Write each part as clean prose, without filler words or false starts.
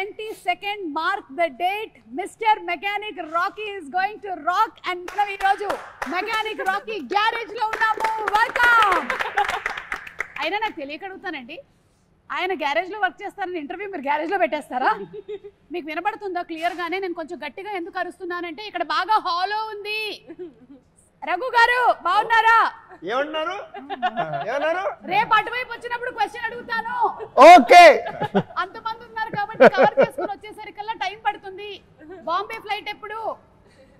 22nd mark the date. Mr. Mechanic Rocky is going to rock and మనం ఈ రోజు Mechanic Rocky garage లో ఉన్నాము. వెల్కమ్. అయినా నాకు తెలియక అడుగుతానండి, ఆయన గ్యారేజ్ లో వర్క్ చేస్తారని ఇంటర్వ్యూ మీరు గ్యారేజ్ లో పెట్టేస్తారా? మీకు వినబడుతుందా క్లియర్ గానే? నేను కొంచెం గట్టిగా ఎందుకు అరుస్తున్నానంటే ఇక్కడ బాగా హాలో ఉంది. రఘు గారు బాగున్నారా? ఏమన్నారు? రేపు అటువైపు వచ్చినప్పుడు క్వశ్చన్ అడుగుతాను. ఓకే. అంతమంది ఉన్నారు కాబట్టి కవర్ చేసుకుని వచ్చేసరికల్లా టైం పడుతుంది. బాంబే ఫ్లైట్ ఎప్పుడు?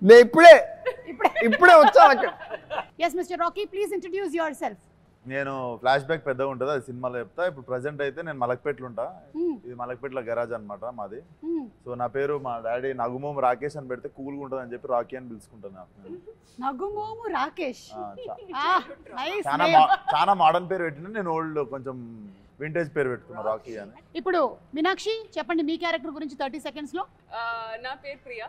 నేను ఇప్పుడే వచ్చా. Yes mister Rocky, please introduce yourself. నేను ఫ్లాష్ బ్యాక్ పెద్దగా ఉంటుంది, అది సినిమాలో చెప్తా. ఇప్పుడు ప్రజెంట్ అయితే నేను మలక్పేటలో ఉంటా. ఇది మలక్పేటలో గరాజ్ అనమాట మాది. సో నా పేరు మా డాడీ నగుమోము రాకేష్ అని పెడితే కూల్గా ఉంటుంది అని చెప్పి రాకీ అని పిలుచుకుంటాను. నగుమోము రాకేష్ చాలా మోడర్న్ పేరు పెట్టిన, నేను ఓల్డ్ కొంచెం వింటేజ్ పేరు పెట్టుకున్నా రాకీ అని. ఇప్పుడు మీనాక్షి చెప్పండి మీ క్యారెక్టర్ గురించి 30 seconds లో. నా పేరు ప్రియా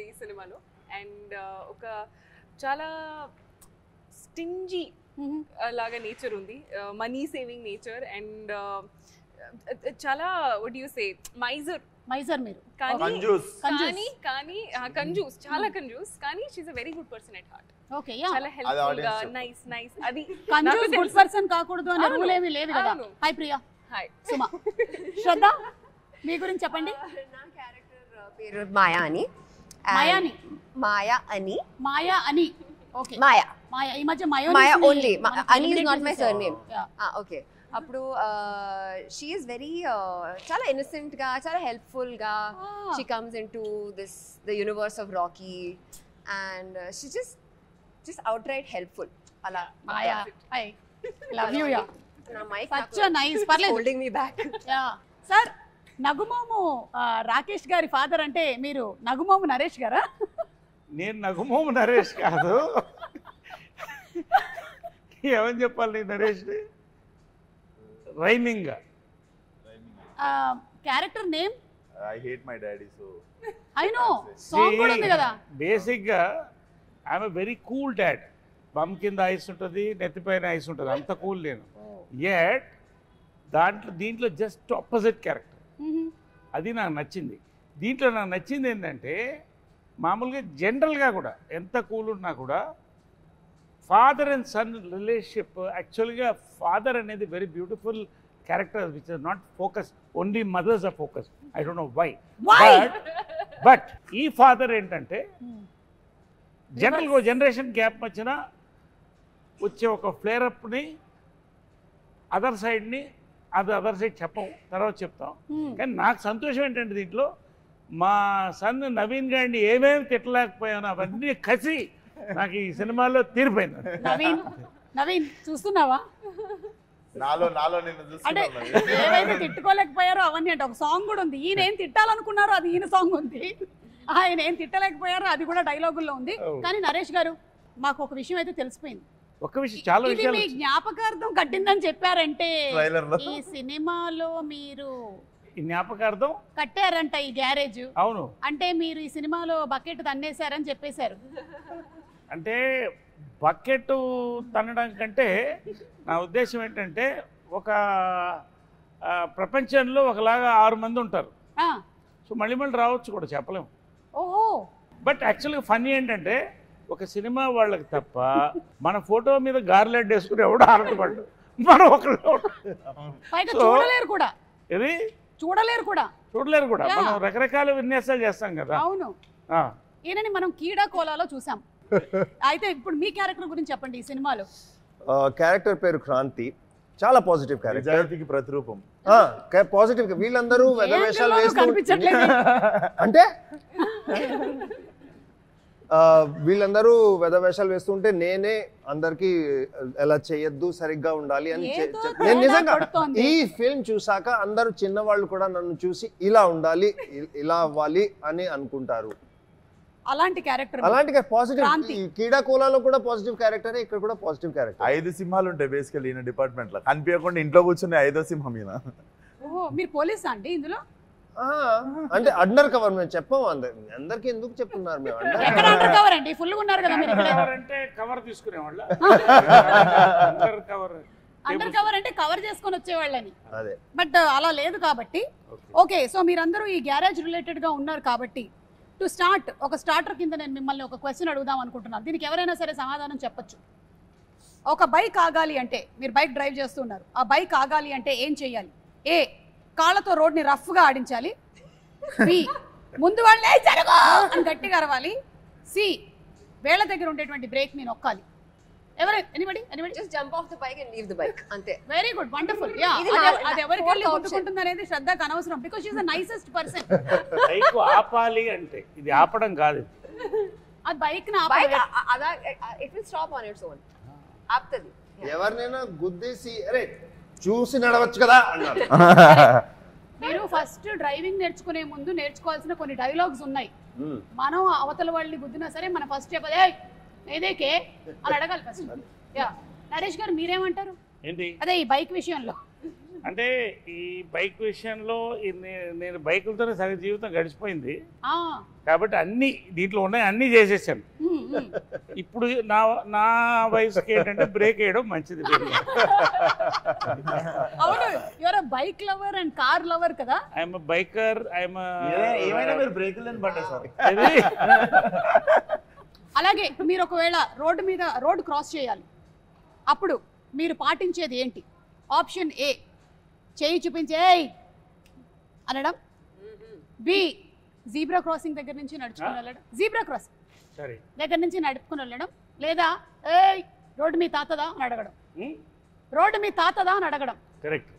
ఈ సినిమాలో. అండ్ ఒక చాలా స్టింజీ లాగా నేచర్ ఉంది, మనీ సేవింగ్ నేచర్. అండ్ చాలా వాట్ యు సే మైజర్ మీరు, కానీ కంజూస్, చాలా కంజూస్. కానీ she is a very good person at heart. Okay, yeah, చాలా హెల్ప్ఫుల్ గా, నైస్. అది కంజూస్ గుడ్ పర్సన్ కాకూడదు అనే రూల్ ఏమీ లేదు కదా. హాయ్ ప్రియా. హాయ్ సుమా. శ్రద్ధ మీ గురించి చెప్పండి. నా క్యారెక్టర్ పేరు మాయా అని. మాయా అని. ఓకే, మాయా. ఈ మధ్య మాయా ఓన్లీ. అని is not my surname. Okay. అప్పుడు షీ ఈస్ వెరీ చాలా ఇన్నోసెంట్ గా, చాలా హెల్ప్ఫుల్ గా she comes into the universe of Rocky and she just out right helpful. అలా Maya. I love you. Ya, నా మైక్ సచ్ నైస్. పర్లేదు, holding me back. Ya sir. నగుమోము Rakesh గారి father అంటే మీరు నగుమోము నరేష్ గారా? నేను నగుమోము నరేష్ కాదు. ఏమని చెప్పాలి Naresh? Rhyming character name I hate my daddy. So I know song కూడా ఉంది కదా. బేసిక్గా I'm a very cool dad. Bum కింద ఐస్ ఉంటుంది, నెత్తిపైన ఐస్ ఉంటుంది, అంత కూల్ నేను. యట్ దీంట్లో జస్ట్ ఆపోజిట్ క్యారెక్టర్. అది నాకు నచ్చింది. దీంట్లో నాకు నచ్చింది ఏంటంటే మామూలుగా జనరల్గా కూడా ఎంత కూల్ ఉన్నా కూడా ఫాదర్ అండ్ సన్ రిలేషన్షిప్, యాక్చువల్గా ఫాదర్ అనేది very beautiful character which is not focus, only mothers are focus. I don't know why. But ఈ ఫాదర్ ఏంటంటే జనరల్గా జనరేషన్ గ్యాప్ వచ్చిన వచ్చే ఒక ఫ్లేరప్ని అదర్ సైడ్ని అదర్ సైడ్ చెప్పం, తర్వాత చెప్తాం. కానీ నాకు సంతోషం ఏంటంటే దీంట్లో మా సన్ నవీన్ గారిని ఏమేమి తిట్టలేకపోయాను అవన్నీ కసి నాకు ఈ సినిమాలో తీరిపోయింది. నవీన్ చూస్తున్నావా? అంటే ఏవైతే తిట్టుకోలేకపోయారో అవన్నీ అంటే ఒక సాంగ్ కూడా ఉంది. ఈయన ఏం తిట్టాలనుకున్నారో అది ఈయన సాంగ్ ఉంది, ఆయన ఏం తిట్టలేకపోయారో అది కూడా డైలాగుల్లో ఉంది. కానీ నరేష్ గారు మాకు ఒక విషయం అయితే తెలిసిపోయింది. ఒక విషయం, చాలా విషయాలు మీ జ్ఞాపకార్థం కట్టిందని చెప్పారంటే ఈ సినిమాలో మీరు ఈ జ్ఞాపకార్థం కట్టారంట ఈ గ్యారేజ్. అవును, అంటే మీరు ఈ సినిమాలో బకెట్ తన్నేశారని చెప్పేశారు. అంటే బకెట్ తన్నడం కంటే నా ఉద్దేశం ఏంటంటే ఒక ప్రపంచంలో ఒకలాగా 6 మంది ఉంటారు. సో మళ్ళీ రావచ్చు కూడా చెప్పలేము. ఓహో. బట్ యాక్చువల్గా ఫన్నీ ఏంటంటే ఒక సినిమా వాళ్ళకి తప్ప మన ఫోటో మీద గార్లెడ్ వేసుకుని ఎవడో ఆనందపడ్డు, మనం ఒకళ్ళు చూడలేరు కూడా. ఇది చూడలేరు కూడా. మనం రకరకాల విన్యాసాలు చేస్తాం కదా. అవును. ఈయనని మనం కీడా కోలాలో చూసాం. అయితే ఇప్పుడు మీ క్యారెక్టర్ గురించి చెప్పండి. ఈ సినిమాలో క్యారెక్టర్ పేరు క్రాంతి. చాలా పాజిటివ్ క్యారెక్టర్, నిజాయితీకి ప్రతిరూపం. పాజిటివ్. వీళ్ళందరూ వెధవేషాలు కనిపించట్లేదు అంటే వీళ్ళందరూ వెధవేషాలు వేస్తుంటే నేనే అందరికి ఎలా చేయొద్దు, సరిగ్గా ఉండాలి అని నేను నిజంగా ఈ ఫిల్మ్ చూసాక అందరూ చిన్నవాళ్ళు కూడా నన్ను చూసి ఇలా ఉండాలి, ఇలా అవ్వాలి అని అనుకుంటారు. అలాంటి క్యారెక్టర్, అలాంటి పాజిటివ్. కీడా కోలాలో కూడా పాజిటివ్ క్యారెక్టర్, ఇక్కడ కూడా పాజిటివ్ క్యారెక్టర్. 5 సింహాలు ఉంటాయి బేసికల్లీ ఈయన డిపార్ట్మెంట్ లో. కనిపించకుండా ఇంట్లో కూర్చుని 5వ సింహం ఈయన. ఓహో, మీరు పోలీసా అండి ఇందులో? అంటే అండర్ కవర్. మేము చెప్పాము అందరికి ఎందుకు చెప్తున్నారు? మేము అండర్ కవర్ అండి, ఫుల్ గా ఉన్నారు కదా మీరు. అంటే కవర్ తీసుకునేవాళ్ళ. అండర్ కవర్ అంటే కవర్ చేసుకొని వచ్చేవాళ్ళని, అదే బట్ అలా లేదు కాబట్టి. ఓకే, సో మీరందరూ ఈ గ్యారేజ్ రిలేటెడ్ గా ఉన్నారు కాబట్టి టు స్టార్ట్ ఒక స్టార్టర్ కింద నేను మిమ్మల్ని ఒక క్వశ్చన్ అడుగుదాం అనుకుంటున్నాను. దీనికి ఎవరైనా సరే సమాధానం చెప్పొచ్చు. ఒక బైక్ ఆగాలి అంటే, మీరు బైక్ డ్రైవ్ చేస్తున్నారు, ఆ బైక్ ఆగాలి అంటే ఏం చెయ్యాలి? ఏ, కాళ్ళతో రోడ్ని రఫ్గా ఆడించాలి. బి, ముందు వాళ్ళే జరగో అని గట్టిగా అరవాలి. సి, వేళ్ళ దగ్గర ఉండేటువంటి బ్రేక్ ని నొక్కాలి. Anybody just jump off the bike and leave the bike అంతే. Very good, wonderful. యా, అది ఎవరికి వెళ్ళి గుర్తుకుంటుంది అనేది శ్రద్ధకు అనవసరం, because she is the nicest person. Bike ఆపాలి అంటే ఇది ఆపడం కాదు, అది బైక్ ని బైక్ ఆపాలి. it will stop on its own. ఆపుతది. ఎవరినైనా గుద్దేసి అరే చూసి నడవచ్చు కదా అన్నారు. మీరు ఫస్ట్ డ్రైవింగ్ నేర్చుకునే ముందు నేర్చుకోవాల్సిన కొన్ని డైలాగ్స్ ఉన్నాయి. మనం అవతల వాళ్ళని గుద్దినా సరే మన ఫస్ట్ చెప్పదే ఏదేకే అని అడగాలి ఫస్ట్. యా, నరేష్ గారు మీరేమంటారు? ఏంటి అదే ఈ బైక్ విషయంలో. అంటే ఈ బైక్ విషయంలో నేను బైకులతోనే సగం జీవితం గడిచిపోయింది కాబట్టి అన్ని దీంట్లో ఉన్నాయి, అన్నీ చేసేసాను. ఇప్పుడు నా వయసుకి ఏంటంటే బ్రేక్ వేయడం మంచిది. అవును, your bike lover and car lover కదా. ఐఎమ్ బైకర్, ఏమైనా మీరు బ్రేకులు పడ్డా సార్. అలాగే మీరు ఒకవేళ రోడ్డు క్రాస్ చేయాలి, అప్పుడు మీరు పాటించేది ఏంటి? ఆప్షన్ ఏ, చేయి చూపించే అనడం. బి, జీబ్రా క్రాసింగ్ దగ్గర నుంచి నడుచుకుని వెళ్ళడం, జీబ్రా క్రాసింగ్ దగ్గర నుంచి నడుపుకుని వెళ్ళడం. లేదా ఏయ్ రోడ్డు మీ తాతదా అని అడగడం. రోడ్డు మీ తాతదా అని అడగడం. కరెక్ట్.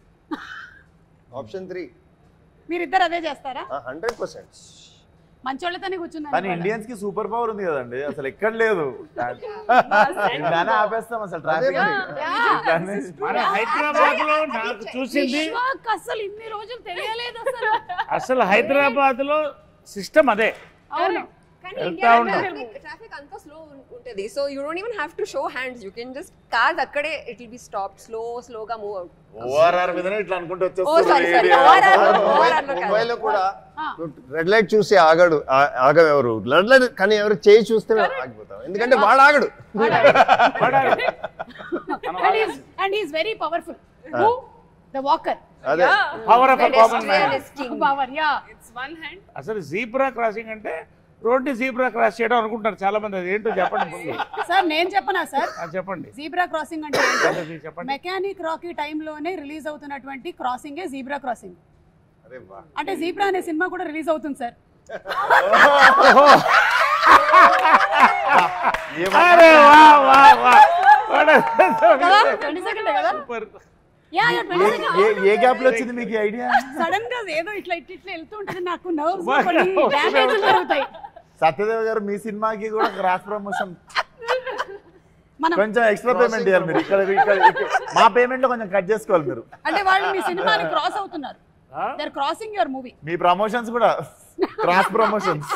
ఆప్షన్ 3 మీరిద్దరు అదే చేస్తారా? 100%. మంచోళ్ళతోనే కూర్చున్నాను. కానీ ఇండియన్స్ కి సూపర్ పవర్ ఉంది కదండి, అసలు ఎక్కడ లేదు. ఆపేస్తాం అసలు ట్రాఫిక్. హైదరాబాద్ లో నాకు చూసింది అసలు ఇన్ని రోజులు తెలియలేదు అసలు హైదరాబాద్ లో సిస్టమ్ అదే. అవును, కానీ ఇండియాలో ట్రాఫిక్ అంతా స్లో ఉంటది. So you don't even have to show hands. You can just cars అక్కడే ఇట్ విల్ బి స్టాప్డ్, స్లోగా మూవ్ అవుట్. ఓఆర్ఆర్ మీదనే ఇట్లా అనుకుంటూ ముంబైలో కూడా రెడ్ లైట్ చూసి ఆగెవరు రెడ్ లైట్, కానీ ఎవరు చేయి చూస్తే ఆగిపోతాం, ఎందుకంటే వాడు ఆగడు. And he is very powerful. The walker. అదే power of common man. Power, ya. It's one hand. అసలు జీబ్రా క్రాసింగ్ అంటే రోడ్డు జీబ్రా క్రాస్ చేయడం అనుకుంటారు చాలా మంది. అది ఏంటో చెప్పండి ముందు. సార్ నేను చెప్పనా సార్? చెప్పండి. జీబ్రా క్రాసింగ్ అంటే చెప్పండి. మెకానిక్ రాకీ టైంలోనే రిలీజ్ అవుతున్నటువంటి క్రాసింగే జీబ్రా క్రాసింగ్. అరే వా, అంటే జీబ్రా అనే సినిమా కూడా రిలీజ్ అవుతుంది సార్. అరే వా వా వా. 20 సెకండ్ కదా? సూపర్. ఏ గ్యాప్ లో వచ్చింది మీకు ఐడియా? సడన్ గా ఏదో ఇట్లా వెళ్తూ ఉంటుంది, నాకు నర్వ్స్ డ్యామేజ్ జరుగుతాయి. సత్యదేవ్ గారు మీ సినిమాకి కూడా క్రాస్ ప్రమోషన్ మనం కొంచెం ఎక్స్ట్రా పేమెంట్ ఇవ్వాలి మీరు. ఇక్కడ మా పేమెంట్ లో కొంచెం కట్ చేసుకోవాలి మీరు. అంటే వాళ్ళు మీ సినిమాని క్రాస్ అవుతున్నారు. They are crossing your movie. మీ ప్రమోషన్స్ కూడా cross promotions.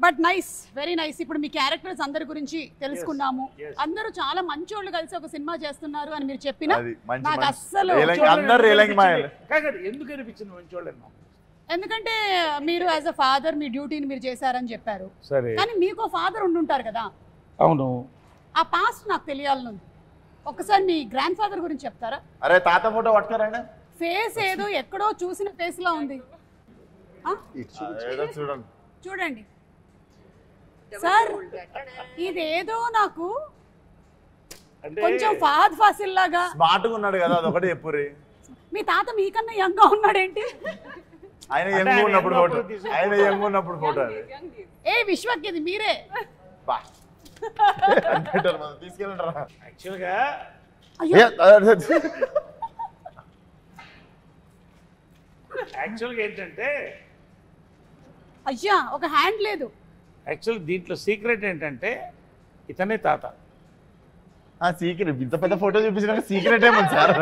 But nice, very nice. ఇప్పుడు మీ క్యారెక్టర్స్ అందరి గురించి తెలుసుకున్నాము. అందరూ చాలా మంచోళ్ళు కలిసి ఒక సినిమా చేస్తున్నారు అని మీరు చెప్పినా నాకు అస్సలు ఎందుకు అనిపించింది మంచోళ్ళని? ఎందుకంటే మీరు యాజ్ అ ఫాదర్ మీ డ్యూటీని మీరు చేశారని చెప్పారు. కానీ మీకు ఫాదర్ ఉండుంటారు కదా. అవును. ఆ పాస్ట్ నాకు తెలియాలనుంది. ఒకసారి మీ గ్రాండ్ ఫాదర్ గురించి చెప్తారా? అరే తాత ఫోటో పట్టుకోరండి. ఫేస్ ఏదో ఎక్కడో చూసిన ఫేస్ లా ఉంది. చూడండి చూడండి సార్, ఇదేదో నాకు కొంచెం ఫహద్ ఫాసిల్ లాగా. స్మార్ట్ గా ఉన్నాడు కదా, అదొకటి చెప్పుర్రి. మీ తాత మీకన్నా యంగ్ గా ఉన్నాడేంటి? ఆయన యంగ్ ఉన్నప్పుడు ఫోటో, ఆయన యంగ్ ఉన్నప్పుడు ఫోటో. ఏ విశ్వక్, ఇది మీరే. తీసుకెళ్ళంటారా? యాక్చువల్గా ఏంటంటే అయ్యా ఒక హ్యాండ్ లేదు. యాక్చువల్ దీంట్లో సీక్రెట్ ఏంటంటే ఇతనే తాత. సీక్రెట్ ఇంత పెద్ద ఫోటో చూపించిన సీక్రెట్ ఏమన్నా సార్?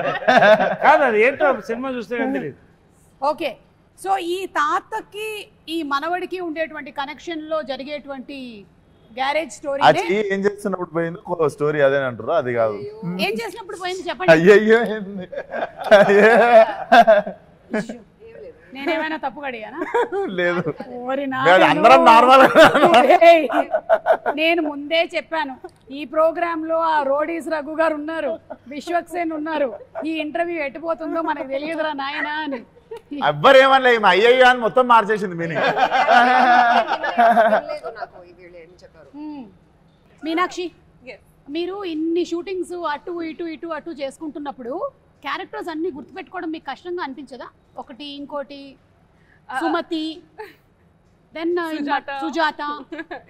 కాదు, అది ఏంటో సినిమా చూస్తే తెలియదు. ఓకే, సో ఈ తాతకి ఈ మనవడికి ఉండేటువంటి కనెక్షన్ లో జరిగేటువంటి గ్యారేజ్ స్టోరీ ఏం చేస్తున్నప్పుడు పోయింది స్టోరీ అదే అంటారు. అది కాదు, ఏం చేసినప్పుడు పోయింది చెప్పండి. అయ్యో నేనేమైనా తప్పు అడిగానా? లేదు ఓరి అందరం నార్మల్. నేను ముందే చెప్పాను ఈ ప్రోగ్రామ్ లో ఆ రోడీస్ రఘు గారు ఉన్నారు, విశ్వక్సేన్ ఉన్నారు, ఈ ఇంటర్వ్యూ ఎట్టిపోతుందో మనకు తెలియదురా నాయనా అని. ఎవ్వరు ఏమన్నా అయ్యయ్యో అని మొత్తం మార్చేసింది మీనింగ్. మీనాక్షి, మీరు ఇన్ని షూటింగ్స్ అటు ఇటు ఇటు అటు చేసుకుంటున్నప్పుడు క్యారెక్టర్స్ అన్ని గుర్తుపెట్టుకోవడం మీకు కష్టంగా అనిపించదా? ఒకటి ఇంకోటి Sumathi, then Sujatha,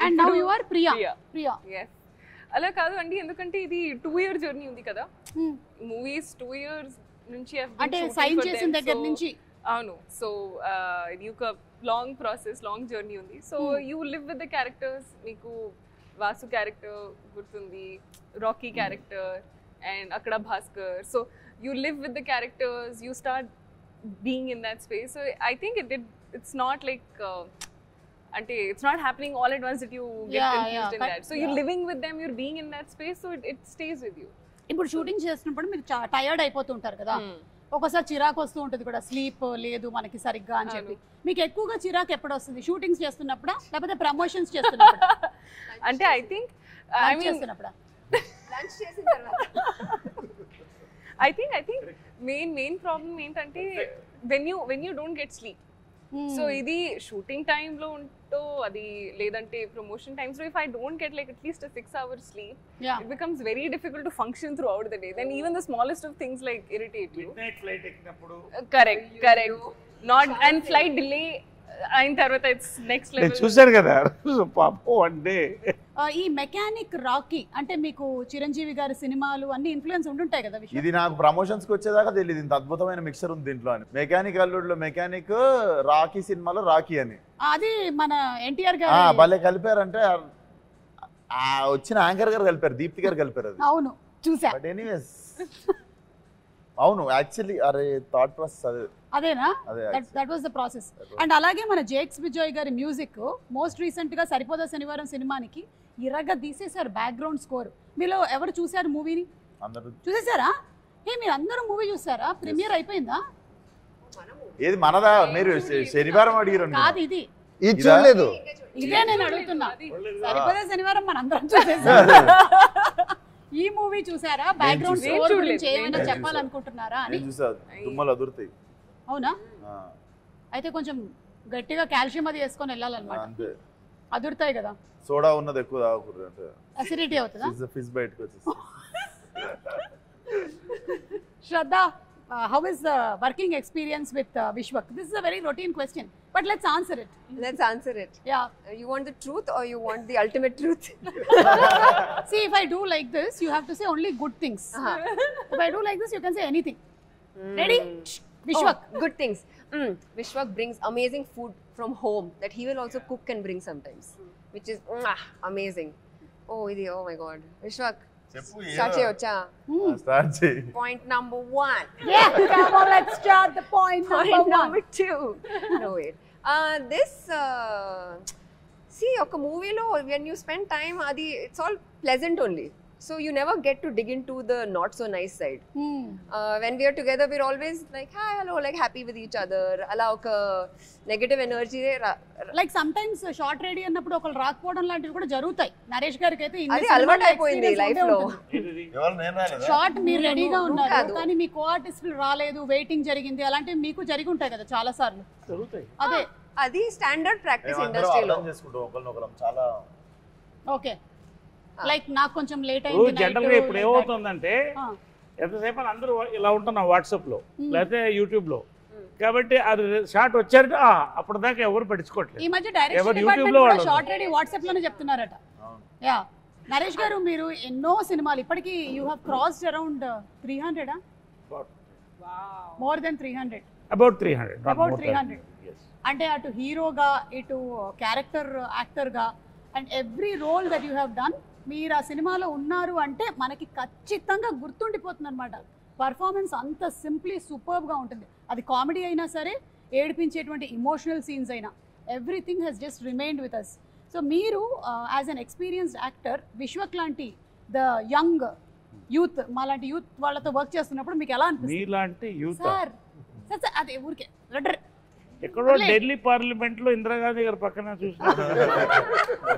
and now you are Priya. అలా కాదు అండి, ఎందుకంటే ఇది 2 year జర్నీ ఉంది కదా. మూవీస్ 2 years నుంచి అంటే సైన్ చేసిన దగ్గర నుంచి. అవును. సో ఇది ఒక లాంగ్ ప్రాసెస్, లాంగ్ జర్నీ ఉంది. So you live with the characters. మీకు వాసు క్యారెక్టర్ గుర్తుంది, రాకీ క్యారెక్టర్, అండ్ అక్కడ Bhaskar. So you live with the characters, you start being in that space. So I think it's not like it's not happening all at once that you get confused in that. So you're living with them, you're being in that space, so it stays with you. ఇప్పుడు shooting చేస్తున్నప్పుడు మీరు tired అయిపోతుంటారు కదా, ఒకసారి చిరాకు వస్తూ ఉంటుంది కూడా, sleep లేదు మనకి సరిగ్గా అని చెప్పి. మీకు ఎక్కువగా చిరాకు ఎప్పుడు వస్తుంది? షూటింగ్స్ చేస్తున్నప్పుడా లేకపోతే ప్రమోషన్స్ చేస్తున్నప్పుడా? అంటే ఐ థింక్ చేస్తున్నప్పుడా? I think main problem ఏంటంటే when you don't get sleep. So ఇది షూటింగ్ టైమ్ లో ఉంటో అది లేదంటే ప్రమోషన్ టైమ్స్ లో if I don't get like at least a 6 hours sleep, it becomes very difficult to function throughout the day. Then even the smallest of things like irritate you. Midnight flight ఎక్కినప్పుడు. Correct. Not and flight delay అయిన తర్వాత it's next level. చూశారు కదా పాపం one day. ఈ mechanic Rocky అంటే మీకు చిరంజీవి గారి సినిమాలు అన్ని ఇన్ఫ్లుయెన్స్ ఉంటుంటాయి కదా. ఇది నాకు ప్రమోషన్స్ కి వచ్చేదాకా తెలియదు ఇంత అద్భుతమైన మిక్సర్ ఉంది దీంట్లో అని. మెకానిక్ అల్లుడులో మెకానిక్, రాకీ సినిమాలో రాకీ అని. అది మన ఎన్టీఆర్ గారు భలే కలిపారంటే వచ్చిన యాంకర్ గారు కలిపారు, దీప్తి గారు కలిపారు. అది అవును చూసా. బట్ ఎనీవేస్ అవును యాక్చువల్లీ అరే థాట్ ప్రాసెస్ అదేనా? That was the process. And అలాగే మన జేక్స్ విజయ్ గారి మ్యూజిక్ మోస్ట్ రీసెంట్ గా సరిపోదా శనివారం సినిమానికి ఇరగా తీసేశారు బ్యాక్గ్రౌండ్ స్కోర్. మీలో ఎవరు చూసారు మూవీని? చూసేసారా? మీరు అందరూ మూవీ చూసారా? ప్రీమియర్ అయిపోయిందా? ఏది మనదా? మీరు శనివారం అడిగారు కాదు, ఇది చూడలేదు. ఇదే నేను అడుగుతున్నా. సరిపోదా శనివారం మనందరం చూసేసారు. ఈ మూవీ చూసారా? బ్యాక్గ్రౌండ్ స్కోర్ గురించి ఏమైనా చెప్పాలనుకుంటున్నారా అని? తుమ్మలు అదురుతాయి. అవునా? అయితే కొంచెం గట్టిగా కాల్షియం అది వేసుకొని వెళ్ళాలన్నమాట. అదురుతాయి కదా. సోడా ఉన్నది ఎక్కువ తాగకూడదు అంటే అసిడిటీ అవుతుందా? ఫిష్ బయటకు వచ్చేసి. శ్రద్ధ, how is the working experience with Vishwak? This is a very routine question, but let's answer it. Let's answer it. Yeah. You want the truth or you want the ultimate truth? See, if I do like this, you have to say only good things. If I do like this, you can say anything. Ready? Vishwak. Oh, good things. Vishwak brings amazing food from home that he will also cook and bring sometimes, which is amazing. Oh my God. Vishwak. Start cheyocha. Start chey. Point number 1. Yeah, come on, let's start the point number 2. No wait. This see, oka movie lo when you spend time adi it's all pleasant only. So you never get to dig into the not so nice side. When we are together, we're always like, hi, hello, like happy with each other. Ala oka negative energy. Like sometimes short ready అన్నప్పుడు ఒకళ్ళు రాకపోవడం లాంటివి కూడా జరుగుతాయి. నరేష్ గారికి అయితే అది అలవాటు అయిపోయింది లైఫ్ లో. షార్ట్ మీరు రెడీగా ఉన్నారు కానీ మీ కో ఆర్టిస్టులు రాలేదు, వెయిటింగ్ జరిగింది, అలాంటివి మీకు జరిగి ఉంటాయి కదా చాలా సార్లు. అదే అది స్టాండర్డ్ ప్రాక్టీస్ ఇండస్ట్రీలో. చాలా ఓకే. లైక్ నాకు కొంచెం లేట్ అయింది. జనరల్ గా ఇప్పుడు ఏమవుతుందంటే ఎంతసేపు అందరూ ఇలా ఉంటున్నాం వాట్సాప్ లో లేకపోతే యూట్యూబ్ లో, కాబట్టి అది షార్ట్ వచ్చారంటే అప్పుడు దాకా ఎవరు పట్టించుకోవట్లేదు. ఈ మధ్య డైరెక్షన్ డిపార్ట్మెంట్ కూడా షార్ట్ రెడీ వాట్సాప్ లోనే చెప్తున్నారట. యా నరేష్ గారు, మీరు ఎన్నో సినిమాలు ఇప్పటికి you have crossed around 300. More than 300. About 300. అంటే అటు హీరోగా ఇటు క్యారెక్టర్ యాక్టర్గా and every role that you have done, మీరు ఆ సినిమాలో ఉన్నారు అంటే మనకి ఖచ్చితంగా గుర్తుండిపోతుంది అనమాట. పర్ఫార్మెన్స్ అంత సింప్లీ సూపర్బ్గా ఉంటుంది. అది కామెడీ అయినా సరే, ఏడిపించేటువంటి ఇమోషనల్ సీన్స్ అయినా, everything has just remained with us. So మీరు as an experienced actor Vishwak లాంటి ద యంగ్ యూత్, మాలాంటి యూత్ వాళ్ళతో వర్క్ చేస్తున్నప్పుడు మీకు ఎలా అనిపిస్తుంది? మీలాంటి యూత్ సార్ అదే ఊరికే ఎక్కడో ఢిల్లీ పార్లమెంట్లో ఇందిరాగాంధీ గారి పక్కన చూసిన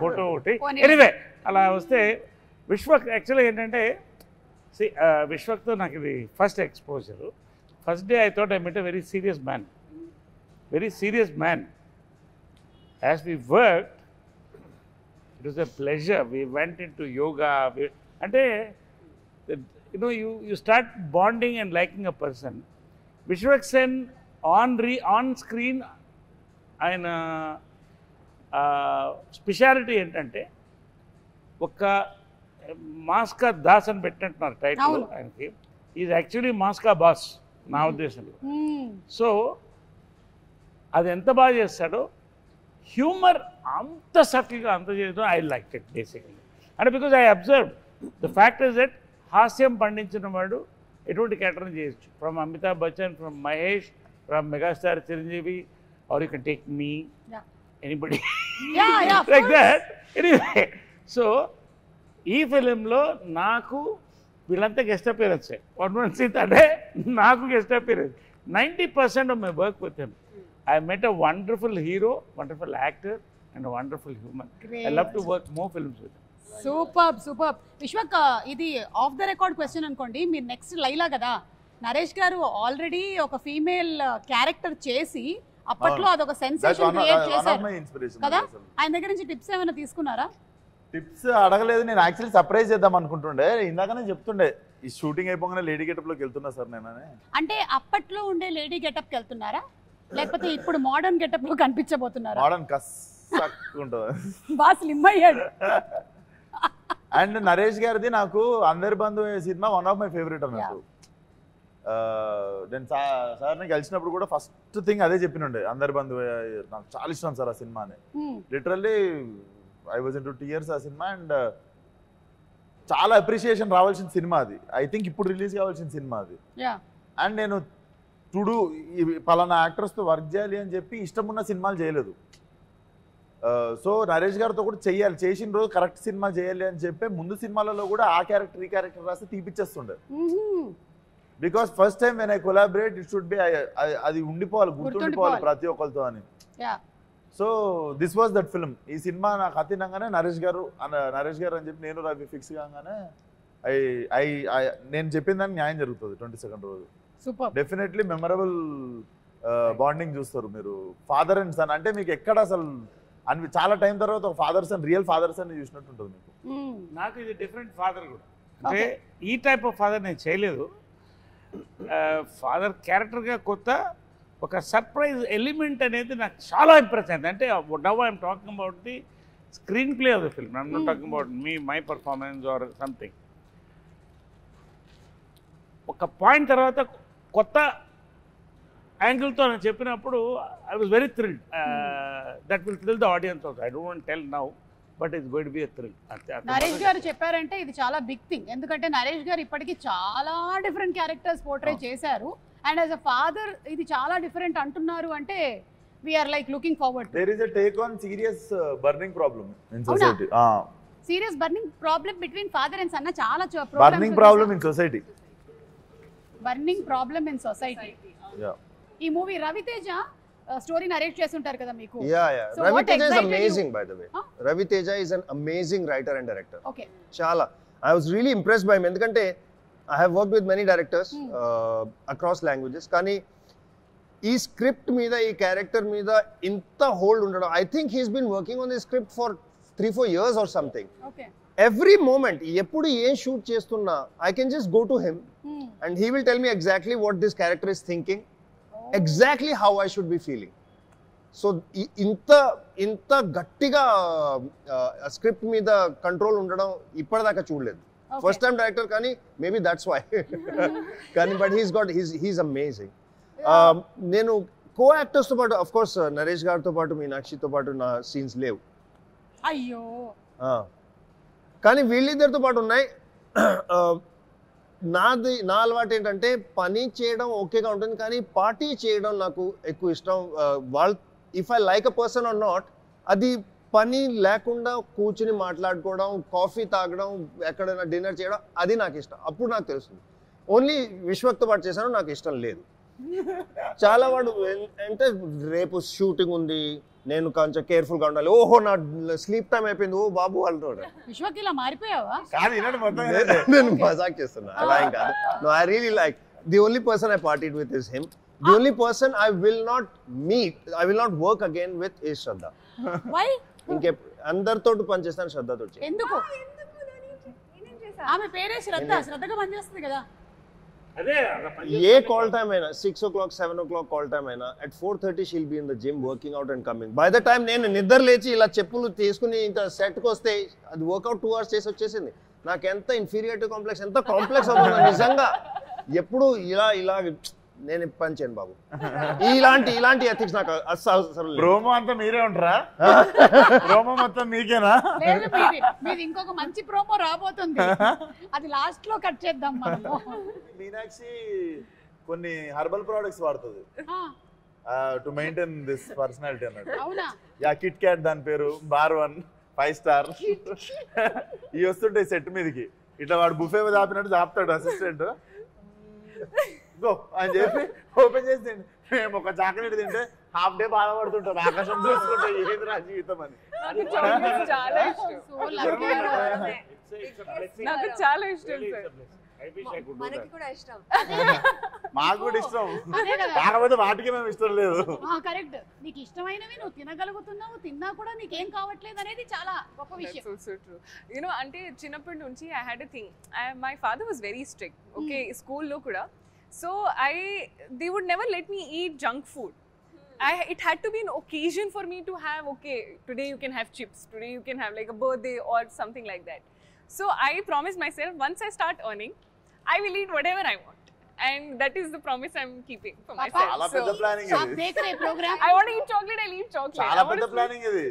ఫోటో ఒకటి. ఎనీవే అలా వస్తే విశ్వక్ యాక్చువల్గా ఏంటంటే విశ్వక్తో నాకు ఇది first exposure. First day I thought I met a very serious man. As we work it was a pleasure. We went into yoga. అంటే you start bonding and liking a person. Vishwak Sen on screen ఆయన speciality ఏంటంటే ఒక మాస్కా దాస్ అని పెట్టినట్టున్నారు title ఆయనకి. Is actually మాస్కా boss నా ఉద్దేశంలో. So అది ఎంత బాగా చేస్తాడో, హ్యూమర్ అంత సటిల్గా అంత చేయడం ఐ లైక్ ఇట్ బేసికలీ. అంటే because I observe the fact is that హాస్యం పండించిన వాడు ఎటువంటి క్యారెక్టర్ని చేయొచ్చు. From Amitabh Bachchan, from Mahesh, from megastar Chiranjeevi, or you can take me anybody like that. Anyway so ఈ ఫిలింలో నాకు వీళ్ళంతా గెస్ట్ అపియరెన్స్. అంటే నాకు guest appearance 90% of my work with him. I met a wonderful hero, wonderful actor, and a wonderful human. Great. I love to work more films with him. Super. Vishwak, ఇది of the record question అనుకోండి. మీరు next Laila కదా, నరేష్ గారు already ఒక female character చేసి అప్పట్లో అదొక sensation create చేశారు కదా. ఆయన దగ్గర నుంచి టిప్స్ ఏమైనా తీసుకున్నారా? టిప్స్ అడగలేదు. నేను యాక్చువల్లీ సర్ప్రైజ్ చేద్దాం అనుకుంటుండే. ఇందాకనే చెప్తుండే ఈ షూటింగ్ అయిపోగానే లేడీ గెటప్లోకి వెళ్తున్నా సార్ నేను. అంటే అప్పట్లో ఉండే లేడీ గెటప్కి వెళ్తున్నారా, లేకపోతే ఇప్పుడు మోడర్న్ గెటప్ లో కనిపించబోతున్నారా? మోడర్న్ కస్సక్కుంటుంది. బాగా స్లిమ్ అయ్యాడు. అండ్ నరేష్ గారిది నాకు అందరి బంధు సినిమా వన్ ఆఫ్ మై ఫేవరెట్ అన్నట్టు. నేను సార్ని కలిసినప్పుడు కూడా ఫస్ట్ థింగ్ అదే చెప్పినుండే, అందరి బంధు నాకు చాలా ఇష్టం సార్ ఆ సినిమా అని. Literally I was into tears ఆ సినిమా. అండ్ చాలా అప్రిషియేషన్ రావాల్సిన సినిమా అది. ఐ థింక్ ఇప్పుడు రిలీజ్ కావాల్సిన సినిమా అది. అండ్ నేను టుడు పలానా యాక్టర్స్తో వర్క్ చేయాలి అని చెప్పి ఇష్టం ఉన్న సినిమాలు చేయలేదు. సో నరేష్ గారితో కూడా చెయ్యాలి, చేసిన రోజు కరెక్ట్ సినిమా చేయాలి అని చెప్పి ముందు సినిమాలలో కూడా ఆ క్యారెక్టర్ ఈ క్యారెక్టర్ రాస్తే తీపిచ్చేస్తుండే. Because first time when I collaborate it should be, అది ఉండిపోవాలి, గుర్తుండిపోవాలి ప్రతి ఒక్కరితో అని. So this was that film. ఈ సినిమా నాకు అతినంగానే నరేష్ గారు అని చెప్పి నేను రవి ఫిక్స్ కాగానే నేను చెప్పిన దానికి న్యాయం జరుగుతుంది 22nd రోజు. డెఫినెట్లీ మెమరబుల్ బాండింగ్ చూస్తారు మీరు. ఫాదర్ అండ్ సన్ అంటే మీకు ఎక్కడ అసలు చాలా టైం తర్వాత ఒక father son, real father son చూసినట్టు ఉంటుంది మీకు. నాకు ఇది డిఫరెంట్ ఫాదర్ కూడా. అంటే ఈ టైప్ ఆఫ్ ఫాదర్ నేను చేయలేదు. ఫాదర్ క్యారెక్టర్గా కొత్త ఒక సర్ప్రైజ్ ఎలిమెంట్ అనేది నాకు చాలా ఇంప్రెస్ అయింది. అంటే now I'm talking about the screen play of the film. I'm not talking about my performance or something. ఒక పాయింట్ తర్వాత కొత్త యాంగిల్తో నేను చెప్పినప్పుడు I was very thrilled. That will thrill the audience also. I don't want tell now, but it's going to be a thrill. Naresh గారు చెప్పారంటే ఇది చాలా big thing. ఎందుకంటే నరేష్ గారు ఇప్పటికీ చాలా డిఫరెంట్ క్యారెక్టర్స్ పోర్ట్రే చేశారు. అండ్ యాజ్ అ ఫాదర్ ఇది చాలా డిఫరెంట్ అంటున్నారు అంటే we're like looking forward. There is a take on serious burning problem in society. Serious burning problem between father and son. చాలా burning problem in society. Burning problem in society. ఈ movie Ravi Teja story narrate చేస్తుంటారు కదా మీకు. So Raviteja is amazing by the way. Raviteja is an amazing writer and director. Okay. Chala. I was really impressed by him ఎందుకంటే I have worked with many directors across languages. కానీ ఈ script మీద ఈ character మీద ఇంత hold ఉండడం, I think he's been working on this script for 3-4 years or something. Okay. Every moment ఎప్పుడు ఏం షూట్ చేస్తున్నా I can just go to him and he will tell me exactly what this character is thinking. Exactly how I should be feeling. So ఇంత గట్టిగా script మీద control ఉండడం ఇప్పటిదాకా చూడలేదు. First time director కానీ మేబీ దట్స్ వై. కానీ but he's amazing. నేను కో యాక్టర్స్తో పాటు అఫ్ కోర్స్ నరేష్ గారితో పాటు మీనాక్షితో పాటు నా సీన్స్ లేవు. అయ్యో. కానీ వీళ్ళిద్దరితో పాటు ఉన్నాయి. నా అలవాటు ఏంటంటే పని చేయడం ఓకేగా ఉంటుంది కానీ పార్టీ చేయడం నాకు ఎక్కువ ఇష్టం. వాళ్ళు if I like a person are not, అది పని లేకుండా కూర్చుని మాట్లాడుకోవడం, కాఫీ తాగడం, ఎక్కడైనా డిన్నర్ చేయడం, అది నాకు ఇష్టం. అప్పుడు నాకు తెలుస్తుంది. ఓన్లీ విశ్వక్తో పాటు చేశాను, నాకు ఇష్టం లేదు. చాలా వాడు అంటే రేపు షూటింగ్ ఉంది, నేను కొంచెం కేర్ఫుల్ గా ఉండాలి. ఓహో నా స్లీప్ టైం అయిపోయింది, ఓ బాబు అంటాడు. విశ్వకి ఇలా మారిపోయావా? కాదు వినండి మొత్తం నేను మజాక్ చేస్తున్నా, అలా ఏం కాదు. No, I really like the only person I partied with is him. The only person I will not work again with is Shraddha. Why? ఇంకే అందరితో పనిచేస్తాను, శ్రద్ధతో. ఎందుకు? ఆమె పేరే శ్రద్ధ, శ్రద్ధగా పనిచేస్తుంది కదా. అదే ఏ కాల్ టైమ్ అయినా 6 o'clock 7 o'clock కాల్ టైమ్ అయినా at 4:30 she'll be in the gym working out and coming. By the time నేను నిద్ర లేచి ఇలా చెప్పులు తీసుకుని ఇంకా సెట్కి వస్తే అది వర్కౌట్ 2 hours చేసి వచ్చేసింది. నాకు ఎంత ఇన్ఫీరియారిటీ కాంప్లెక్స్, ఎంత కాంప్లెక్స్ అవుతుంది నిజంగా. ఎప్పుడు ఇలా నేను పని చేయను బాబు. ఇలాంటి ఎథిక్స్ నాకు అసలు. ప్రోమో అంతా మీరే ఉంటారా? ప్రోమో మొత్తం మీకేనా? మీది ఇంకొక మంచి ప్రోమో రాబోతుంది, అది లాస్ట్ లో కట్ చేద్దాం మనము. మీనాక్షి కొన్ని హెర్బల్ ప్రొడక్ట్స్ వాడుతుంది టు మెయింటైన్ దిస్ పర్సనాలిటీ అన్నట్టు. అవునా? యా, కిట్ క్యాట్ దాని పేరు, బార్ 1 5 star. ఇవి వస్తుంటాయి సెట్ మీదకి, ఇట్లా వాడు బుఫే మీద ఆపినట్టు ఆపుతాడు అసిస్టెంట్. గో అని చెప్పి ఓపెన్ చేసి మేము ఒక చాక్లెట్ తింటే హాఫ్ డే బాధపడుతుంటాం, ఆకాశం చూసుకుంటే ఏది రా జీవితం అని. చాలా ఇష్టం, నాకు చాలా ఇష్టం సార్. మనకి కూడా ఇష్టం, మాకు కూడా ఇష్టం, కాకపోతే వాటికి మేము ఇష్టం లేదు. కరెక్ట్, నీకు ఇష్టమైనవి నువ్వు తినగలుగుతున్నావు, తిన్నా కూడా నీకేం కావట్లేదు అనేది చాలా గొప్ప విషయం. So true. యూనో అంటే చిన్నప్పటి నుంచి I had a thing, my father was very strict. Okay, స్కూల్లో కూడా. So they would never let me eat junk food. It had to be an occasion for me to have, okay, today you can have chips, today you can have like a birthday or something like that. So I promised myself, once I start earning, I will eat whatever I want. And that is the promise I'm keeping for myself. చాలా పెద్ద planning ఇది. I want to eat chocolate, I'll eat chocolate. చాలా పెద్ద planning ఇది.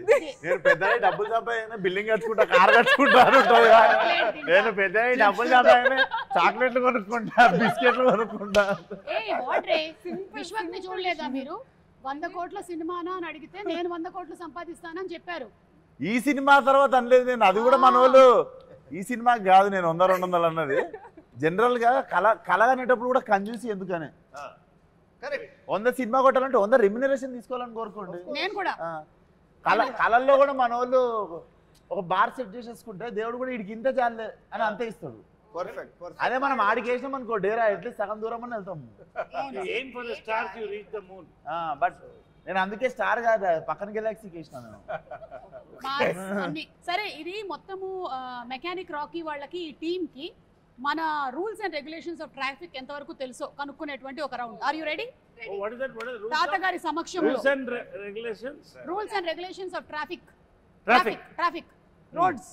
నేను పెద్దగా డబ్బులు సంపాదించిన బిల్డింగ్ కట్టుకుంటా, కార్ కట్టుకుంటా ఉంటుంది. నేను పెద్దగా డబ్బులు సంపాదించిన చాక్లెట్లు కొనుక్కుంటా, బిస్కెట్లు కొనుక్కుంటా. విశ్వక్ని చూడలేదా మీరు? 100 కోట్ల సినిమానా అని అడిగితే నేను 100 కోట్లు సంపాదిస్తానని చెప్పారు. ఈ సినిమా తర్వాత అనలేదు నేను, అది కూడా మన వాళ్ళు ఈ సినిమాకి కాదు నేను 100-200 అన్నది. జనరల్ గా కళ అనేటప్పుడు కూడా కంజూసి ఎందుకనే. 100 సినిమా కొట్టాలంటే 100 రెమ్యునరేషన్ తీసుకోవాలని కోరుకోండి. నేను కూడా కళల్లో కూడా మన వాళ్ళు ఒక బార్ సెట్ చేసేసుకుంటే దేవుడు కూడా వీడికి ఇంత చాలే అని అంతే ఇస్తాడు. అదే మనం ఆడికి వేసినాం అనుకో డేరా, అట్లీస్ట్ సగం దూరం అని వెళ్తాం. బట్ నేను అందుకే స్టార్ కాదు, పక్కన గెలాక్సీకి వేసినా నేను. సరే, ఇది మొత్తము మెకానిక్ రాకీ వాళ్ళకి, ఈ టీమ్ కి మన rules and regulations of traffic ఎంతవరకు తెలుసో కనుక్కునేటువంటి ఒక రౌండ్. Are you ready? తాతగారి సమక్షంలో rules and regulations of traffic roads.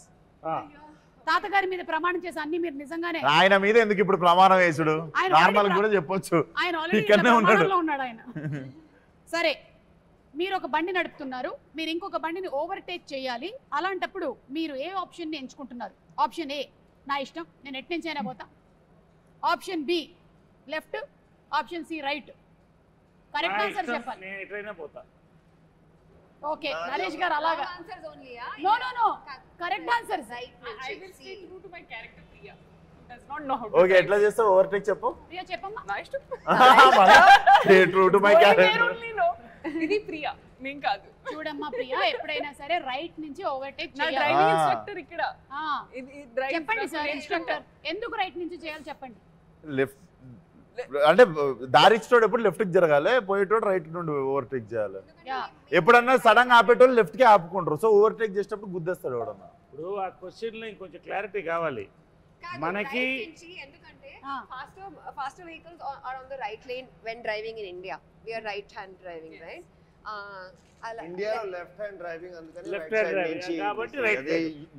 తాతగారి మీద ప్రమాణం చేసి అన్ని మీరు నిజంగానే. ఆయన మీద ఎందుకు ఇప్పుడు ప్రమాణం వేసుడు, నార్మల్ కూడా చెప్పొచ్చు. ఆయన ఆల్రెడీ ఉన్నాడు ఆయన. సరే, మీరు ఒక బండి నడుపుతున్నారు, మీరు ఇంకొక బండిని ఓవర్టేక్ చేయాలి. అలాంటప్పుడు మీరు ఏ ఆప్షన్ ని ఎంచుకుంటున్నారు? ఆప్షన్ ఏ, నా ఇష్టం, నేను ఎట్ నుంచి అయినా పోతా. Option B, left. Option C, right. Correct answer చెప్పాలి. ఓకే, నరేష్ గారు అలాగా. No, correct answer. I will stay true to my character, Priya. Does not know how to. Okay, ఎట్లా చేస్తావు ఓవర్టేక్ చెప్పు. ప్రియా చెప్పమ్మా. నా ఇష్టం. Stay true to my character. ఇది ప్రియా, నేను కాదు. చూడమ్మా ప్రియా, ఎప్పుడైనా సరే రైట్ నుంచి ఓవర్టేక్ నా చేయాలి. డ్రైవింగ్ ఇన్స్ట్రక్టర్ ఇక్కడ. చెప్పండి సార్, ఇన్స్ట్రక్టర్ ఎందుకు రైట్ నుంచి చేయాలి చెప్పండి. లెఫ్ట్ అంటే దారి ఇచ్చేటోడు ఎప్పుడు లెఫ్ట్ కి జరగాలి, పోయేటోడు రైట్ నుండి ఓవర్టేక్ చేయాలి. ఎప్పుడన్నా సడన్ గా ఆపేటోళ్ళు లెఫ్ట్ కి ఆపుకుంటారు, సో ఓవర్టేక్ చేసేటప్పుడు గుద్దేస్తాడు ఎవడన్నా. ఇప్పుడు ఆ క్వశ్చన్ లో ఇంకొంచెం క్లారిటీ కావాలి మనకి. ఎందుకంటే faster vehicles are on the right lane when driving in India. We are right hand driving, right? ఇండియాలో లెఫ్ట్ హ్యాండ్ డ్రైవింగ్, అందుకని లెఫ్ట్ హ్యాండ్ డ్రైవింగ్ కాబట్టి రైట్.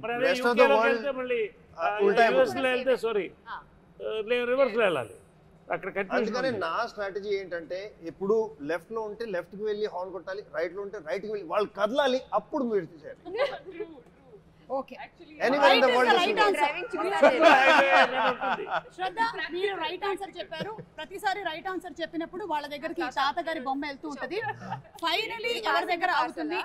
మరి అదే రెస్ట్ ఆఫ్ ద వరల్డ్ మళ్ళీ ఉల్టా రివర్స్ లో వెళ్తే సారీ రివర్స్ లో వెళ్ళాలి. అక్కడ అందుకని నా స్ట్రాటజీ ఏంటంటే, ఎప్పుడు లెఫ్ట్ లో ఉంటే లెఫ్ట్ కి వెళ్ళి హార్న్ కొట్టాలి, రైట్ లో ఉంటే రైట్ కి వెళ్ళి వాళ్ళు కదలాలి, అప్పుడు మీరు చేయాలి. ఓకే, శ్రద్ధ మీరు రైట్ ఆన్సర్ చెప్పారు. ప్రతిసారి రైట్ ఆన్సర్ చెప్పినప్పుడు వాళ్ళ దగ్గరికి తాతగారి బొమ్మ వెళ్తూ ఉంటది. ఫైనలీ ఎవరి దగ్గర ఆగుతుంది,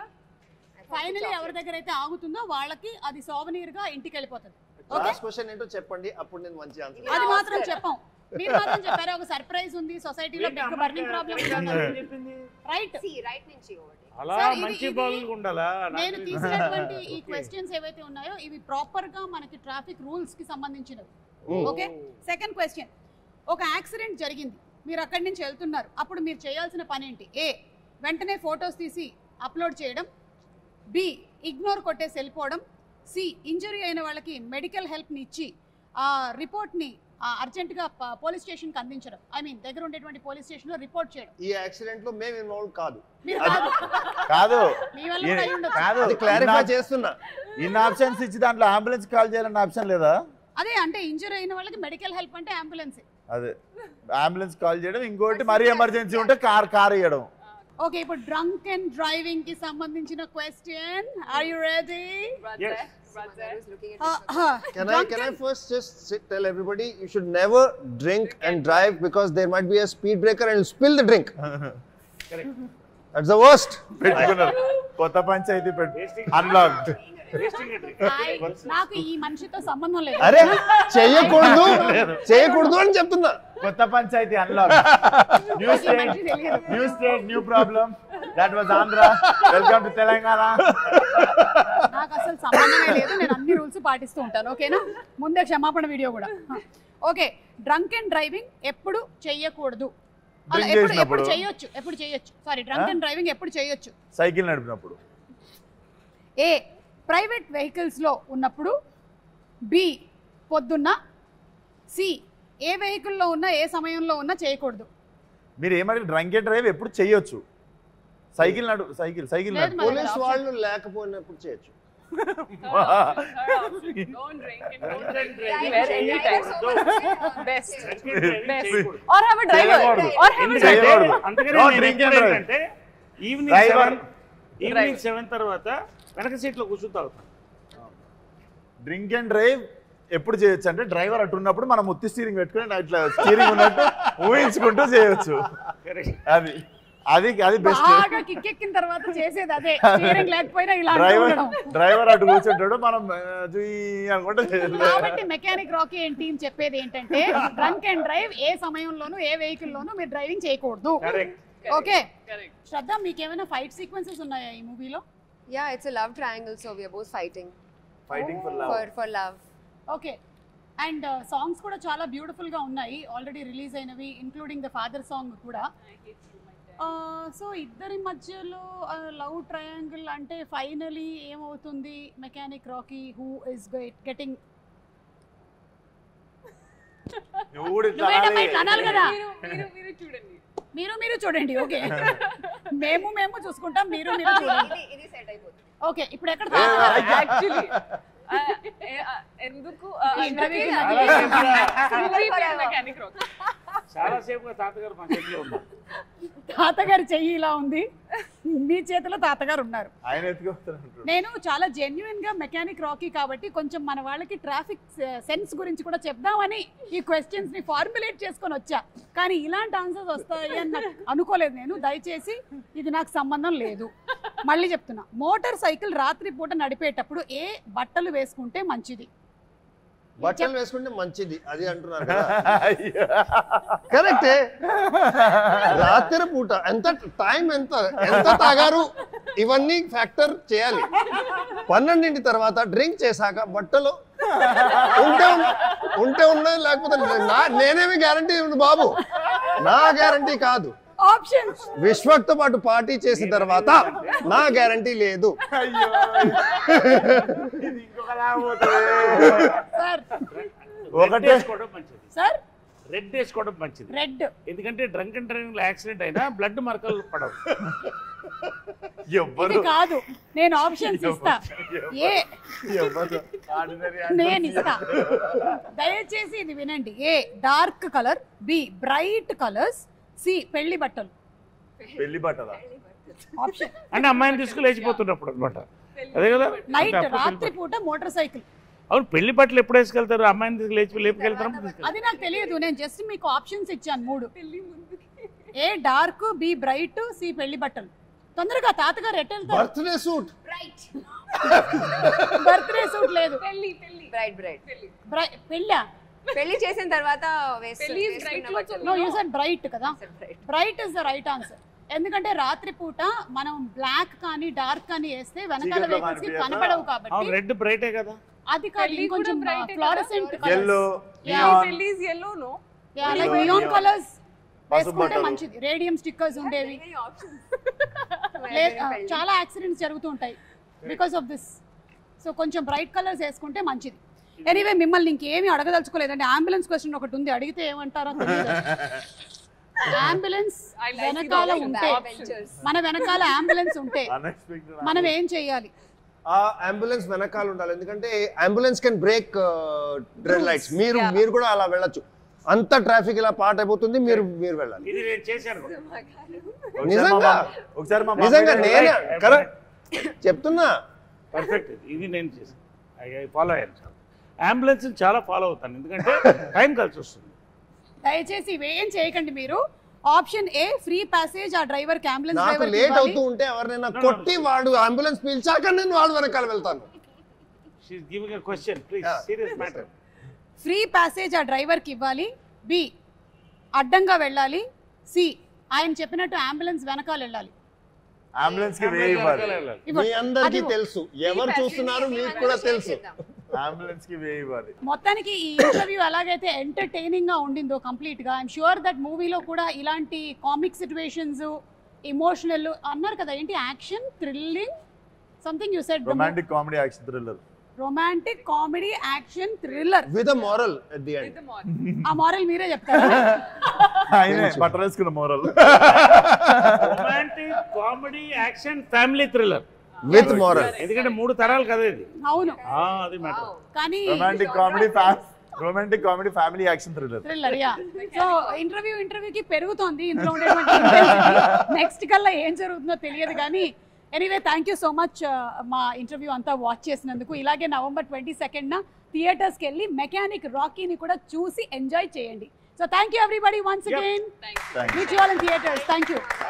ఎవరి దగ్గర అయితే ఆగుతుందో వాళ్ళకి అది సోవనీర్ గా ఇంటికి వెళ్ళిపోతుంది. లాస్ట్ క్వశ్చన్ ఏంటో చెప్పండి, అప్పుడు నేను మంచి ఆన్సర్. అది మాత్రం చెప్పాం. మీరు మాత్రం చెప్పారు ఒక సర్ప్రైజ్ ఉంది సొసైటీలో big burning problem right right నుంచి అలా మంచి బాగులు ఉండాలా నేను తీసినటువంటి ఈ క్వశ్చన్స్ ఏవైతే ఉన్నాయో ఇవి ప్రాపర్ గా మనకి ట్రాఫిక్ రూల్స్ కి సంబంధించినవి ఓకే సెకండ్ క్వశ్చన్ ఒక యాక్సిడెంట్ జరిగింది మీరు అక్కడి నుంచి వెళ్తున్నారు అప్పుడు మీరు చేయాల్సిన పని ఏంటి ఏ వెంటనే ఫొటోస్ తీసి అప్లోడ్ చేయడం బి ఇగ్నోర్ కొట్టేసి వెళ్ళిపోవడం సి ఇంజరీ అయిన వాళ్ళకి మెడికల్ హెల్ప్ని ఇచ్చి ఆ రిపోర్ట్ని అర్జెంటుగా పోలీస్ స్టేషన్కి అందించడం ఐ మీన్ దగ్గర ఉండేటువంటి పోలీస్ స్టేషన్లో రిపోర్ట్ చేయడం ఈ యాక్సిడెంట్ లో మేము ఇన్వాల్వ్ కాదు మీరు కాదు కాదు మీ వల్ల కూడా అయి ఉండొచ్చు. కాదు అది క్లారిఫై చేస్తున్నా ఇన్ని ఆప్షన్స్ ఇచ్చి దాంట్లో అంబులెన్స్ కాల్ చేయాలన్న ఆప్షన్ లేదా అదే అంటే ఇంజరీ అయిన వాళ్ళకి మెడికల్ హెల్ప్ అంటే అంబులెన్స్ అదే అంబులెన్స్ కాల్ చేయడం ఇంకోటి మరీ ఎమర్జెన్సీ ఉంటే కార్ ఇవ్వడం ఓకే ఇప్పుడు డ్రంక్ అండ్ డ్రైవింగ్ కి సంబంధించిన question are you ready Can I first just tell everybody you should never drink and drive because there might be a speed breaker and spill the drink. That's the worst. పెట్టుకున్నారు కొత్త panchayat unlocked నాకు ఈ మనిషితో సంబంధం లేదు అరే చేయకూడదు అని చెప్తున్నా కొత్త panchayati unlock new state new problem that was Andhra welcome to Telangana నాకు అసలు సంబంధమే లేదు నేను అన్ని రూల్స్ పాటిస్తూ ఉంటాను ఓకేనా ముందే క్షమాపణ వీడియో కూడా ఓకే డ్రంక్ అండ్ డ్రైవింగ్ ఎప్పుడు చెయ్యకూడదు ఎప్పుడు చేయొచ్చు సారీ డ్రంక్ అండ్ డ్రైవింగ్ ఎప్పుడు చేయొచ్చు సైకిల్ నడిపినప్పుడు ఏ ప్రైవేట్ వెహికల్స్ లో ఉన్నప్పుడు బి పొద్దున్న సి ఏ వెహికల్లో ఉన్నా ఏ సమయంలో ఉన్నా చేయకూడదు మీరు ఏమంటే డ్రంక్ అండ్ డ్రైవ్ ఎప్పుడు చేయొచ్చు సైకిల్ లేదు మరి. పోలీస్ వాళ్ళు లేకపోయినప్పుడు చేయొచ్చు Don't drink and don't drive anytime. Best. Or have a driver. Or have a driver. అంటే ఈవినింగ్ 7 తర్వాత వెనక సీట్లో కూర్చుంటా డ్రింక్ అండ్ డ్రైవ్ ఎప్పుడు చేయొచ్చు అంటే డ్రైవర్ అటు ఉన్నప్పుడు మనం ముత్తి స్టీరింగ్ పెట్టుకుని ఇట్లా స్టీరింగ్ ఉన్నట్టు ఊహించుకుంటూ చేయొచ్చు అది బెస్ట్ బాగా కిక్కెక్కిన తర్వాత చేసేది అదే స్టీరింగ్ లేకపోయినా ఇలా డ్రైవర్ అటు కూర్చుంటాడు మనం అనుకుంటే కాబట్టి మెకానిక్ రాకీ అండ్ టీమ్ చెప్పేది ఏంటంటే డ్రంక్ అండ్ డ్రైవ్ ఏ సమయంలోనూ ఏ వెహికల్ లోనూ మీరు డ్రైవింగ్ చేయకూడదు ఓకే శ్రద్ధ మీకేమైనా ఫైట్ సీక్వెన్సెస్ ఉన్నాయా ఈ మూవీలో Yeah, it's a love triangle, so we are both fighting for love. Okay and songs కూడా చాలా బ్యూటిఫుల్ గా ఉన్నాయి ఆల్రెడీ రిలీజ్ అయినవి ఇంక్లూడింగ్ ద ఫాదర్ సాంగ్ కూడా సో ఇద్దరి మధ్యలో లవ్ ట్రయాంగిల్ అంటే ఫైనలీ ఏమవుతుంది mechanic Rocky who is getting అనాలి కదా మీరు చూడండి మీరు చూడండి ఓకే మేము చూసుకుంటాం మీరు చూడండి ఓకే ఇప్పుడు ఎక్కడ యాక్చువల్లీ ఎందుకు మెకానిక్ రాకీ చాలా సేపుగా తాతగారు మా చేతిలో ఉన్నారు తాతగారి చెయ్యి ఇలా ఉంది మీ చేతిలో తాతగారు ఉన్నారు ఆయన ఎత్తుకొస్తున్నారు నేను చాలా జెన్యున్ గా మెకానిక్ రాకీ కాబట్టి కొంచెం మన వాళ్ళకి ట్రాఫిక్ సెన్స్ గురించి కూడా చెప్దామని ఈ క్వశ్చన్స్ ని ఫార్ములేట్ చేసుకొని వచ్చా కానీ ఇలాంటి ఆన్సర్స్ వస్తాయి అని నాకు అనుకోలేదు నేను దయచేసి ఇది నాకు సంబంధం లేదు మళ్ళీ చెప్తున్నా మోటార్ సైకిల్ రాత్రి పూట నడిపేటప్పుడు ఏ బట్టలు వేసుకుంటే మంచిది బట్టలు వేసుకుంటే మంచిది అది అంటున్నారు కరెక్టే రాత్రి పూట ఎంత టైం ఎంత తాగారు ఇవన్నీ ఫ్యాక్టర్ చేయాలి 12 తర్వాత డ్రింక్ చేశాక బట్టలు ఉంటే ఉన్నది లేకపోతే నేనేమి గ్యారంటీ బాబు నా గ్యారంటీ కాదు ఆప్షన్స్ విశ్వక్తో పాటు పార్టీ చేసిన తర్వాత నా గ్యారంటీ లేదు సార్ రెడ్ వేసుకోవడం మంచిది రెడ్ ఎందుకంటే డ్రంక్ అండ్ డ్రైవింగ్ లో యాక్సిడెంట్ అయినా బ్లడ్ మరకలు పడవు ఇది కాదు నేను ఆప్షన్స్ ఇస్తా ఏ నేను ఇస్తా దయచేసి ఇది వినండి A dark colour B bright colours C పెళ్లి బట్టలు ఆప్షన్ అంటే అమ్మాయిని తీసుకుని లేచిపోతున్నప్పుడు అనమాట అదే కదా నైట్ రాత్రి పూట మోటార్ సైకిల్ అవును పెళ్లి బట్టలు ఎప్పుడు వేసుకెళ్తారు అమ్మాయిని తీసుకు లేపుకెళ్తారు అది నాకు తెలియదు నేను జస్ట్ మీకు ఆప్షన్స్ ఇచ్చాను 3 ఏ డార్క్ బి బ్రైట్ సి పెళ్లి బట్టలు తొందరగా తాతగారు ఎట్ వెళ్తారు బర్త్డే సూట్ బర్త్డే సూట్ లేదు Bride. పెళ్ళా పెళ్లి చేసిన తర్వాత పెళ్లి is bright clothes no you said bright కదా, bright is the right answer. ఎందుకంటే రాత్రి పూట మనం బ్లాక్ కానీ డార్క్ కానీ వేస్తే వెనకాల వెహికల్స్ కి కనపడవు కాబట్టి. రెడ్ బ్రైటే కదా, అది కాదు ఇంకొంచెం ఫ్లోరసెంట్ yellow పెళ్లి is yellow, no? Like neon colours వేసుకుంటే మంచిది. రేడియం స్టిక్కర్స్ ఉండేవి. చాలా యాక్సిడెంట్స్ జరుగుతూ ఉంటాయి బికాస్ ఆఫ్ దిస్. సో కొంచెం బ్రైట్ కలర్స్ వేసుకుంటే మంచిది. ఎనీవే మిమ్మల్ని ఇంకేమీ అడగదలుచుకోలేదండి. అంబులెన్స్ క్వశ్చన్ ఒకటి ఉంది, అడిగితే ఏమంటారో తెలియదు. అంబులెన్స్ వెనకాల ఉంటే, మన వెనకాల అంబులెన్స్ ఉంటే మనం ఏం చేయాలి? ఆ అంబులెన్స్ వెనకాల ఉండాలి, ఎందుకంటే ambulance can break red lights. మీరు కూడా అలా వెళ్ళొచ్చు. అంత ట్రాఫిక్ ఇలా పాట్ అయిపోతుంది, మీరు వెళ్ళాలి. ఇది నేను చేశాను. నిజంగా నేనే కరెక్ట్ చెప్తున్నా. పర్ఫెక్ట్, ఇది నేను చేశాను. ఫాలో అయ్యాను. చాలా అంబులెన్స్ చాలా ఫాలో అవుతాను, ఎందుకంటే టైం కలిసి వస్తుంది. దయచేసి ఇవేం చేయకండి మీరు. ఆప్షన్ ఏ ఫ్రీ ప్యాసేజ్ ఆ డ్రైవర్ కి, అంబులెన్స్ నాకు డ్రైవర్ లేట్ అవుతూ ఉంటే ఎవరినైనా కొట్టి వాడు అంబులెన్స్ పిలిచాక నేను వాడు వెనకాల వెళ్తాను. She is giving a question, please, serious matter. Free passage ఆ డ్రైవర్ కి ఇవ్వాలి. బి అడ్డంగా వెళ్ళాలి. సి ఆయన చెప్పినట్టు అంబులెన్స్ వెనకాల వెళ్ళాలి. అంబులెన్స్ కి వే ఇవ్వాలి. మీ అందరికీ తెలుసు, ఎవరు చూస్తున్నారు మీకు కూడా తెలుసు. అంబులెన్స్ కి వే ఇవ్వాలి. మొత్తానికి ఈ ఇంటర్వ్యూ ఎలాగైతే ఎంటర్టైనింగ్ గా ఉండిందో కంప్లీట్ గా, ఐఎమ్ షూర్ దట్ మూవీలో కూడా ఇలాంటి కామిక్ సిచ్యువేషన్స్, ఎమోషనల్ అన్నారు కదా, ఏంటి action, thrilling, something you said, romantic comedy action thriller. Romantic comedy action thriller with a moral at the end. ఆ మోరల్ మీరే చెప్తారా? ఆయనే బట్టలు వేసుకున్న moral. Romantic comedy action family thriller with moral. ఎందుకంటే 3 తరాలు కదా ఇది. అవును, అది మ్యాటర్. కానీ romantic comedy family action thriller. Yeah, so ఇంటర్వ్యూకి పెరుగుతోంది ఇంట్లో ఉండేటువంటి. నెక్స్ట్ కల్లా ఏం జరుగుతుందో తెలియదు కానీ anyway thank you so much మా ఇంటర్వ్యూ అంతా వాచ్ చేసినందుకు. ఇలాగే November 22న థియేటర్స్కి వెళ్ళి మెకానిక్ రాకీని కూడా చూసి ఎంజాయ్ చేయండి. So thank you everybody once again. Meet you all in theatres. Thank you.